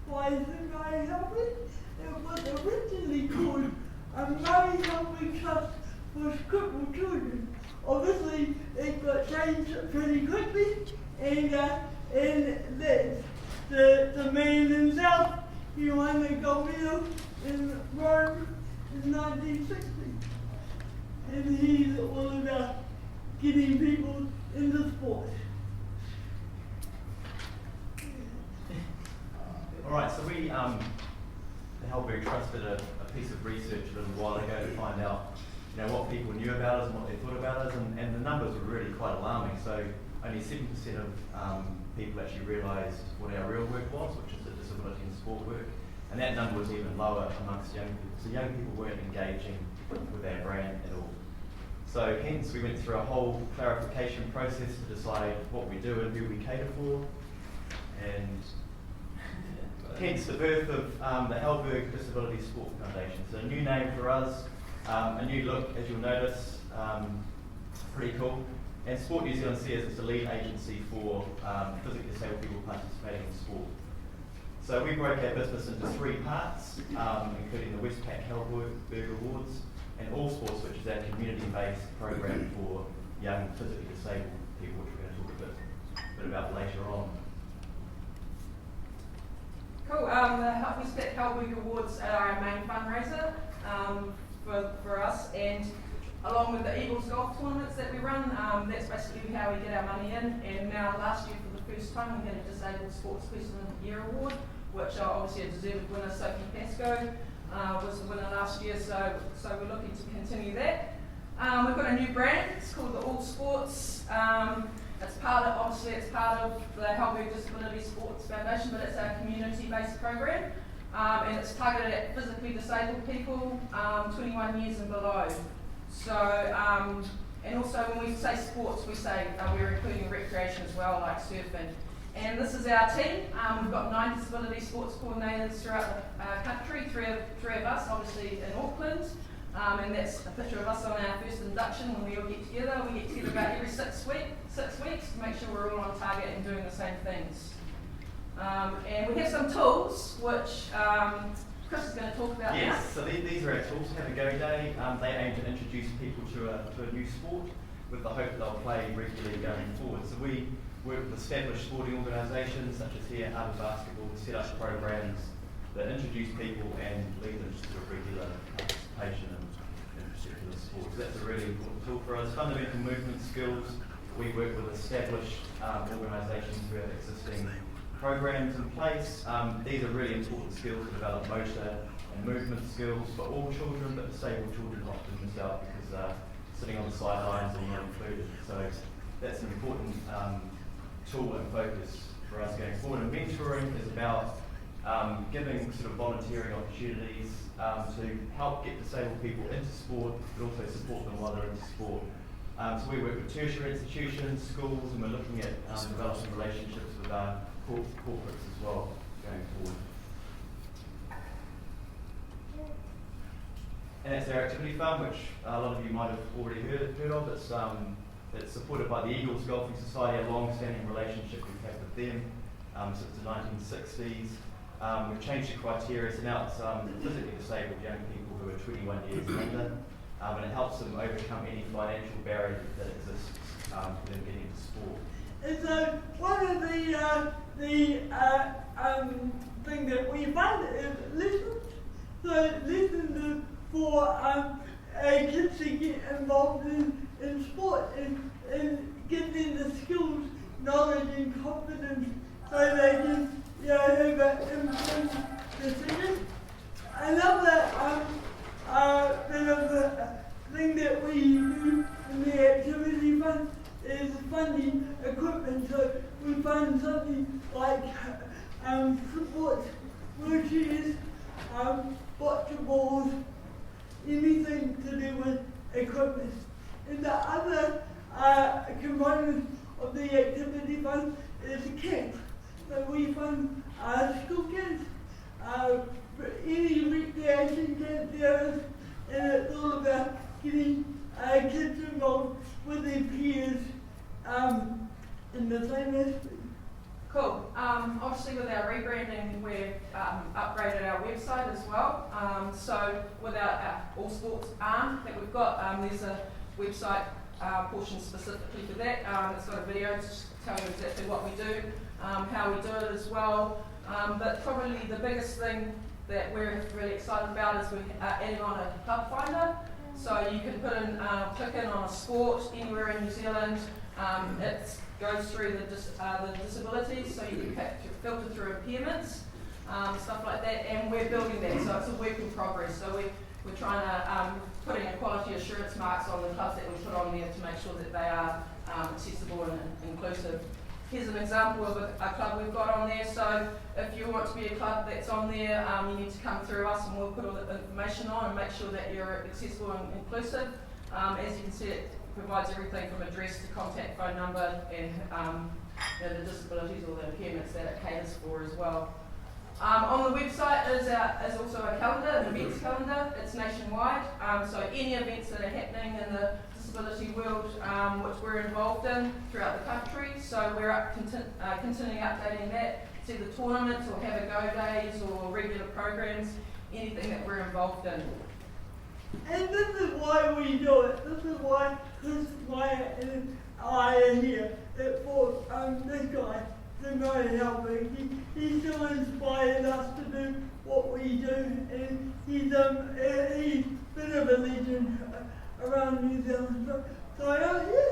by the Maia Halberg. It was originally called a Maia Halberg Trust for Crippled Children. Obviously, it got changed pretty quickly, and the man himself, he won the gold medal in Rome in 1960. And he's all about getting people into sport. Alright, so we, the Halberg Trust did a piece of research a little while ago to find out what people knew about us and what they thought about us, and the numbers were really quite alarming. So only 7% of people actually realised what our real work was, which is the disability and sport work, and that number was even lower amongst young people. So young people weren't engaging with our brand at all. So hence we went through a whole clarification process to decide what we do and who we cater for, and hence the birth of the Halberg Disability Sport Foundation. So a new name for us, a new look, as you'll notice, pretty cool. And Sport New Zealand sees its the lead agency for physically disabled people participating in sport. So we broke our business into 3 parts, including the Westpac Halberg Awards and All Sports, which is our community-based program for young physically disabled people, which we're going to talk a bit about later on. Cool. The Westpac Halberg Awards are our main fundraiser for us, and along with the Eagles golf tournaments that we run, that's basically how we get our money in. And now last year, for the first time, we had a Disabled Sports Person of the Year award, which obviously a deserved winner, Sophie Pascoe, was the winner last year, so we're looking to continue that. We've got a new brand, it's called the All Sports. It's part of the Halberg Disability Sports Foundation, but it's our community-based program, and it's targeted at physically disabled people, 21 years and below. So, and also when we say sports, we say we're including recreation as well, like surfing. And this is our team. We've got 9 disability sports coordinators throughout the country, three of us obviously in Auckland. And that's a picture of us on our first induction when we all get together. We get together about every 6 weeks to make sure we're all on target and doing the same things. And we have some tools which Chris is going to talk about now. Yes, so these are our tools. Have a Go Day. They aim to introduce people to a new sport with the hope that they'll play regularly going forward. So we work with established sporting organisations such as here Harvard Basketball to set up programs that introduce people and lead them to a regular participation in particular sports. So that's a really important tool for us. Fundamental movement skills. We work with established organisations who have existing programs in place. These are really important skills to develop motor and movement skills for all children, but disabled children often miss out because they're sitting on the sidelines and not included. So that's an important tool and focus for us going forward. And mentoring is about giving sort of volunteering opportunities to help get disabled people into sport, but also support them while they're into sport. So we work with tertiary institutions, schools, and we're looking at developing relationships with our corporates as well going forward. And that's our activity fund, which a lot of you might have already heard of. It's supported by the Eagles Golfing Society, a long-standing relationship we've had with them since the 1960s. We've changed the criteria, so now it's physically disabled young people who are 21 years and under, and it helps them overcome any financial barrier that exists for them getting into sport. And so one of the thing that we found is lessons. So lessons for kids to get involved in sport and give them the skills, knowledge and confidence so they can have an informed decision. Another bit of the thing that we do in the activity fund is funding equipment. So we fund something like sports wheelchairs, bocce balls, anything to do with equipment. And the other component of the activity fund is a camp. So we fund school camps, any recreation camp there is, and it's all about getting kids involved with their peers in the same aspect. Cool. Obviously with our rebranding upgraded our website as well. So with our all sports arm that we've got, there's a website portion specifically for that. It's got a video to tell you exactly what we do, how we do it as well. But probably the biggest thing that we're really excited about is we're adding on a club finder. So you can click in on a sport anywhere in New Zealand. It goes through the disabilities, so you can filter through impairments, stuff like that, and we're building that, so it's a work in progress. So we're trying to put in quality assurance marks on the clubs that we put on there to make sure that they are accessible and inclusive. Here's an example of a club we've got on there. So if you want to be a club that's on there, you need to come through us and we'll put all the information on and make sure that you're accessible and inclusive. As you can see, it provides everything from address to contact phone number and the disabilities or the impairments that it caters for as well. On the website is also a calendar, an events calendar. It's nationwide, so any events that are happening in the disability world which we're involved in throughout the country. So we're continually updating that, it's either tournaments or have a go days or regular programs, anything that we're involved in. And this is why we do it. This is why Maia and I are here. It for this guy, the Maia Halberg. He's still inspired us to do what we do, and he's a bit of a legend around New Zealand. So yeah.